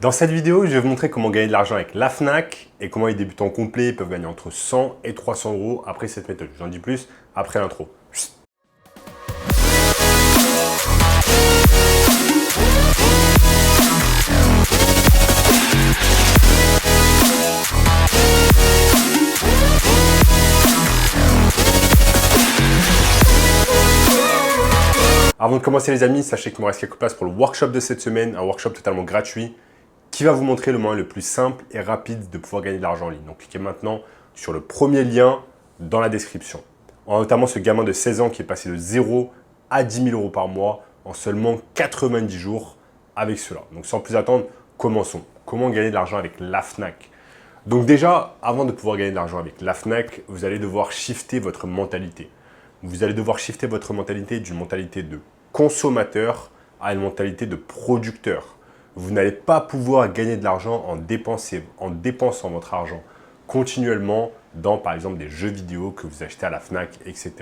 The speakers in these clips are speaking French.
Dans cette vidéo, je vais vous montrer comment gagner de l'argent avec la Fnac et comment les débutants complets peuvent gagner entre 100 et 300 euros après cette méthode. J'en dis plus après l'intro. Avant de commencer les amis, sachez qu'il me reste quelques places pour le workshop de cette semaine, un workshop totalement gratuit qui va vous montrer le moyen le plus simple et rapide de pouvoir gagner de l'argent en ligne. Donc cliquez maintenant sur le premier lien dans la description. On a notamment ce gamin de 16 ans qui est passé de 0 à 10 000 euros par mois en seulement 90 jours avec cela. Donc sans plus attendre, commençons. Comment gagner de l'argent avec la Fnac? Donc déjà, avant de pouvoir gagner de l'argent avec la Fnac, vous allez devoir shifter votre mentalité. Vous allez devoir shifter votre mentalité d'une mentalité de consommateur à une mentalité de producteur. Vous n'allez pas pouvoir gagner de l'argent en dépensant votre argent continuellement dans, par exemple, des jeux vidéo que vous achetez à la Fnac, etc.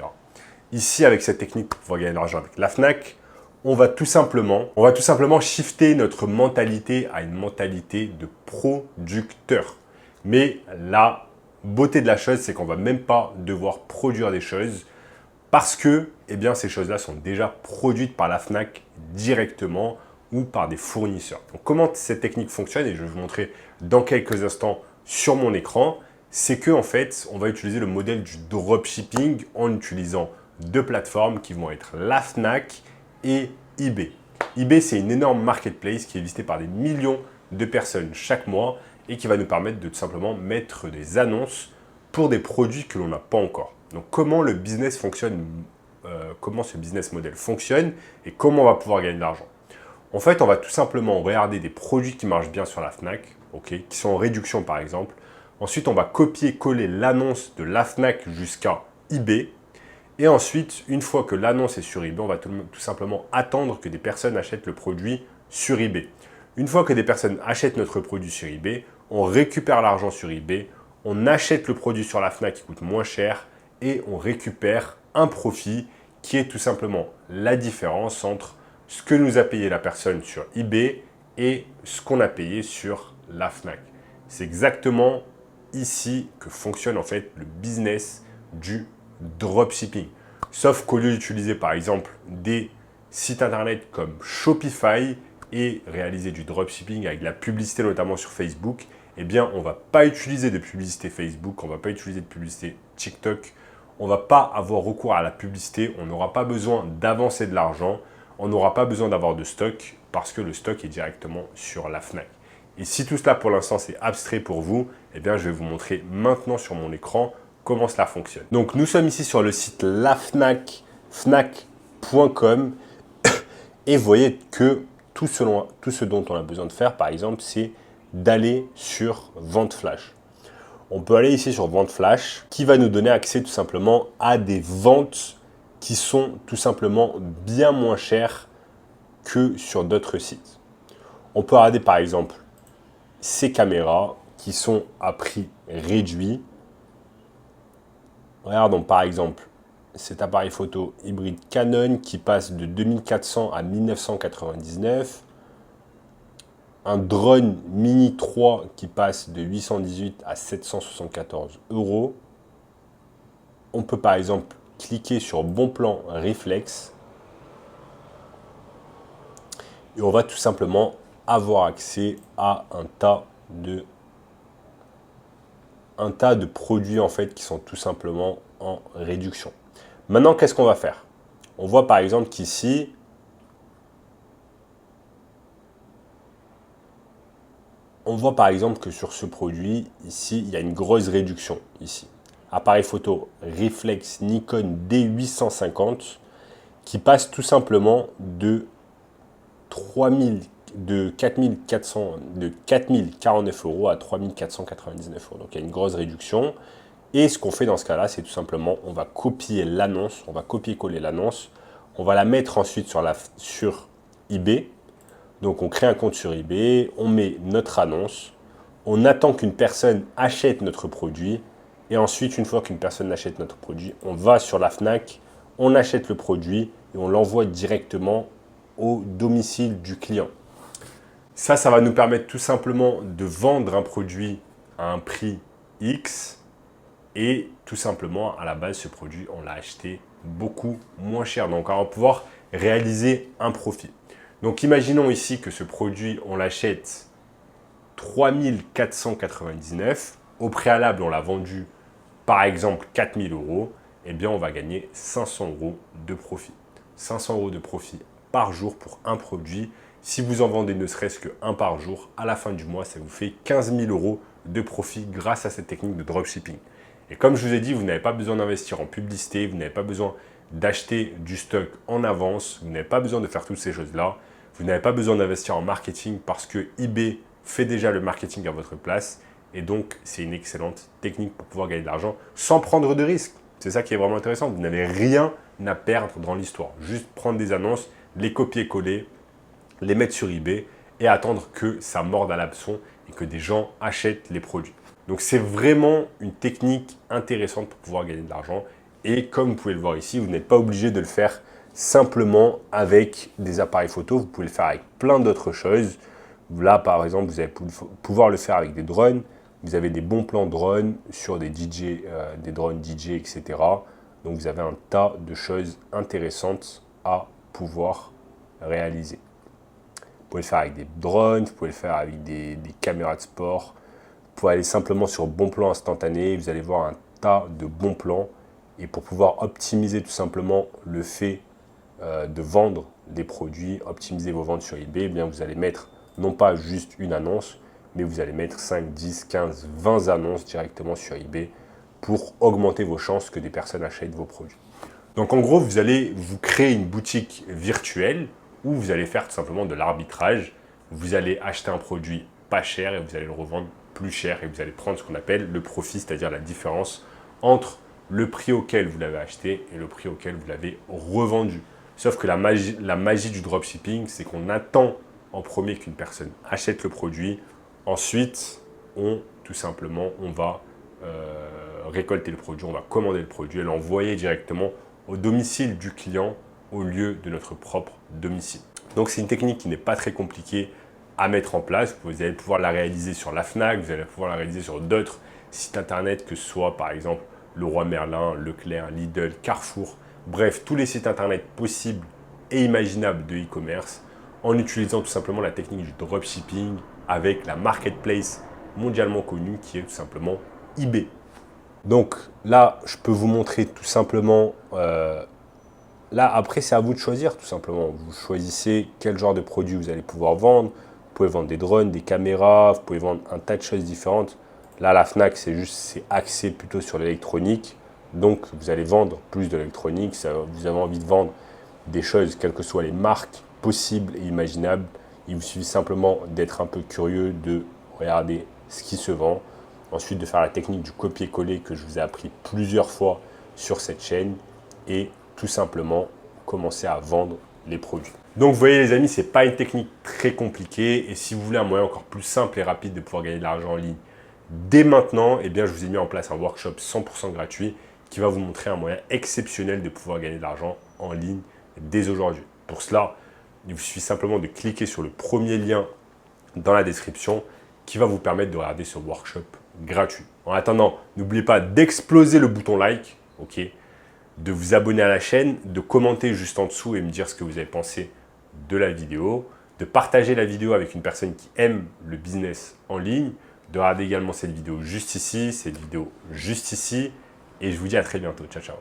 Ici, avec cette technique pour pouvoir gagner de l'argent avec la Fnac, on va tout simplement shifter notre mentalité à une mentalité de producteur. Mais la beauté de la chose, c'est qu'on ne va même pas devoir produire des choses parce que ces choses-là sont déjà produites par la Fnac directement ou par des fournisseurs. Donc, comment cette technique fonctionne, et je vais vous montrer dans quelques instants sur mon écran, c'est qu'en fait, on va utiliser le modèle du dropshipping en utilisant deux plateformes qui vont être la Fnac et eBay. eBay, c'est une énorme marketplace qui est visitée par des millions de personnes chaque mois et qui va nous permettre de tout simplement mettre des annonces pour des produits que l'on n'a pas encore. Donc, comment le business fonctionne, comment ce business model fonctionne et comment on va pouvoir gagner de l'argent. En fait, on va tout simplement regarder des produits qui marchent bien sur la Fnac, qui sont en réduction par exemple. Ensuite, on va copier-coller l'annonce de la Fnac jusqu'à eBay. Et ensuite, une fois que l'annonce est sur eBay, on va tout simplement attendre que des personnes achètent le produit sur eBay. Une fois que des personnes achètent notre produit sur eBay, on récupère l'argent sur eBay, on achète le produit sur la Fnac qui coûte moins cher et on récupère un profit qui est tout simplement la différence entre ce que nous a payé la personne sur eBay et ce qu'on a payé sur la Fnac. C'est exactement ici que fonctionne en fait le business du dropshipping. Sauf qu'au lieu d'utiliser par exemple des sites internet comme Shopify et réaliser du dropshipping avec de la publicité notamment sur Facebook, on ne va pas utiliser de publicité Facebook, on ne va pas utiliser de publicité TikTok, on ne va pas avoir recours à la publicité, on n'aura pas besoin d'avancer de l'argent, on n'aura pas besoin d'avoir de stock parce que le stock est directement sur la Fnac. Et si tout cela pour l'instant c'est abstrait pour vous, je vais vous montrer maintenant sur mon écran comment cela fonctionne. Donc nous sommes ici sur le site lafnac, fnac.com et vous voyez que tout ce dont on a besoin de faire par exemple c'est d'aller sur Vente Flash. On peut aller ici sur Vente Flash qui va nous donner accès tout simplement à des ventes qui sont tout simplement bien moins chères que sur d'autres sites. On peut regarder par exemple ces caméras qui sont à prix réduit. Regardons par exemple cet appareil photo hybride Canon qui passe de 2400 à 1999. Un drone Mini 3 qui passe de 818 à 774 euros. On peut par exemple cliquer sur Bon Plan Réflexe. Et on va tout simplement avoir accès à un tas de produits en fait qui sont tout simplement en réduction. Maintenant, qu'est-ce qu'on va faire? On voit par exemple qu'ici, on voit par exemple que sur ce produit, ici, il y a une grosse réduction. Ici, appareil photo réflexe Nikon D850 qui passe tout simplement de 4049 euros à 3499 euros. Donc il y a une grosse réduction. Et ce qu'on fait dans ce cas-là, c'est tout simplement, on va copier l'annonce, on va copier-coller l'annonce, on va la mettre ensuite sur eBay. Donc on crée un compte sur eBay, on met notre annonce, on attend qu'une personne achète notre produit et ensuite, une fois qu'une personne achète notre produit, on va sur la Fnac, on achète le produit et on l'envoie directement au domicile du client. Ça va nous permettre tout simplement de vendre un produit à un prix X et tout simplement, à la base, ce produit, on l'a acheté beaucoup moins cher. Donc, on va pouvoir réaliser un profit. Donc, imaginons ici que ce produit, on l'achète 3 499. Au préalable, on l'a vendu, par exemple, 4 000 euros. Eh bien, on va gagner 500 euros de profit. 500 euros de profit par jour pour un produit. Si vous en vendez ne serait-ce qu'un par jour, à la fin du mois, ça vous fait 15 000 euros de profit grâce à cette technique de dropshipping. Et comme je vous ai dit, vous n'avez pas besoin d'investir en publicité, vous n'avez pas besoin d'acheter du stock en avance, vous n'avez pas besoin de faire toutes ces choses-là. Vous n'avez pas besoin d'investir en marketing parce que eBay fait déjà le marketing à votre place. Et donc, c'est une excellente technique pour pouvoir gagner de l'argent sans prendre de risques. C'est ça qui est vraiment intéressant. Vous n'avez rien à perdre dans l'histoire. Juste prendre des annonces, les copier-coller, les mettre sur eBay et attendre que ça morde à l'hameçon et que des gens achètent les produits. Donc, c'est vraiment une technique intéressante pour pouvoir gagner de l'argent. Et comme vous pouvez le voir ici, vous n'êtes pas obligé de le faire simplement avec des appareils photo. Vous pouvez le faire avec plein d'autres choses. Là, par exemple, vous allez pouvoir le faire avec des drones. Vous avez des bons plans drones sur des DJ, des drones DJ, etc. Donc, vous avez un tas de choses intéressantes à pouvoir réaliser. Vous pouvez le faire avec des drones, vous pouvez le faire avec des caméras de sport. Vous pouvez aller simplement sur bon plan instantané. Vous allez voir un tas de bons plans. Et pour pouvoir optimiser tout simplement le fait de vendre des produits, optimiser vos ventes sur eBay, eh bien vous allez mettre non pas juste une annonce, mais vous allez mettre 5, 10, 15, 20 annonces directement sur eBay pour augmenter vos chances que des personnes achètent vos produits. Donc en gros, vous allez vous créer une boutique virtuelle où vous allez faire tout simplement de l'arbitrage. Vous allez acheter un produit pas cher et vous allez le revendre plus cher et vous allez prendre ce qu'on appelle le profit, c'est-à-dire la différence entre le prix auquel vous l'avez acheté et le prix auquel vous l'avez revendu. Sauf que la magie du dropshipping, c'est qu'on attend en premier qu'une personne achète le produit. Ensuite, on va récolter le produit, on va commander le produit et l'envoyer directement au domicile du client au lieu de notre propre domicile. Donc, c'est une technique qui n'est pas très compliquée à mettre en place. Vous allez pouvoir la réaliser sur la Fnac, vous allez pouvoir la réaliser sur d'autres sites internet, que ce soit par exemple Leroy Merlin, Leclerc, Lidl, Carrefour, bref, tous les sites internet possibles et imaginables de e-commerce en utilisant tout simplement la technique du dropshipping avec la marketplace mondialement connue qui est tout simplement eBay. Donc là, je peux vous montrer tout simplement, là après c'est à vous de choisir tout simplement. Vous choisissez quel genre de produit vous allez pouvoir vendre. Vous pouvez vendre des drones, des caméras, vous pouvez vendre un tas de choses différentes. Là, la Fnac, c'est axé plutôt sur l'électronique. Donc, vous allez vendre plus de l'électronique. Vous avez envie de vendre des choses, quelles que soient les marques possibles et imaginables. Il vous suffit simplement d'être un peu curieux, de regarder ce qui se vend. Ensuite, de faire la technique du copier-coller que je vous ai appris plusieurs fois sur cette chaîne. Et tout simplement, commencer à vendre les produits. Donc, vous voyez les amis, ce n'est pas une technique très compliquée. Et si vous voulez un moyen encore plus simple et rapide de pouvoir gagner de l'argent en ligne, dès maintenant, eh bien, je vous ai mis en place un workshop 100% gratuit qui va vous montrer un moyen exceptionnel de pouvoir gagner de l'argent en ligne dès aujourd'hui. Pour cela, il vous suffit simplement de cliquer sur le premier lien dans la description qui va vous permettre de regarder ce workshop gratuit. En attendant, n'oubliez pas d'exploser le bouton like, ok, de vous abonner à la chaîne, de commenter juste en dessous et me dire ce que vous avez pensé de la vidéo, de partager la vidéo avec une personne qui aime le business en ligne, de regarder également cette vidéo juste ici, cette vidéo juste ici. Et je vous dis à très bientôt. Ciao, ciao.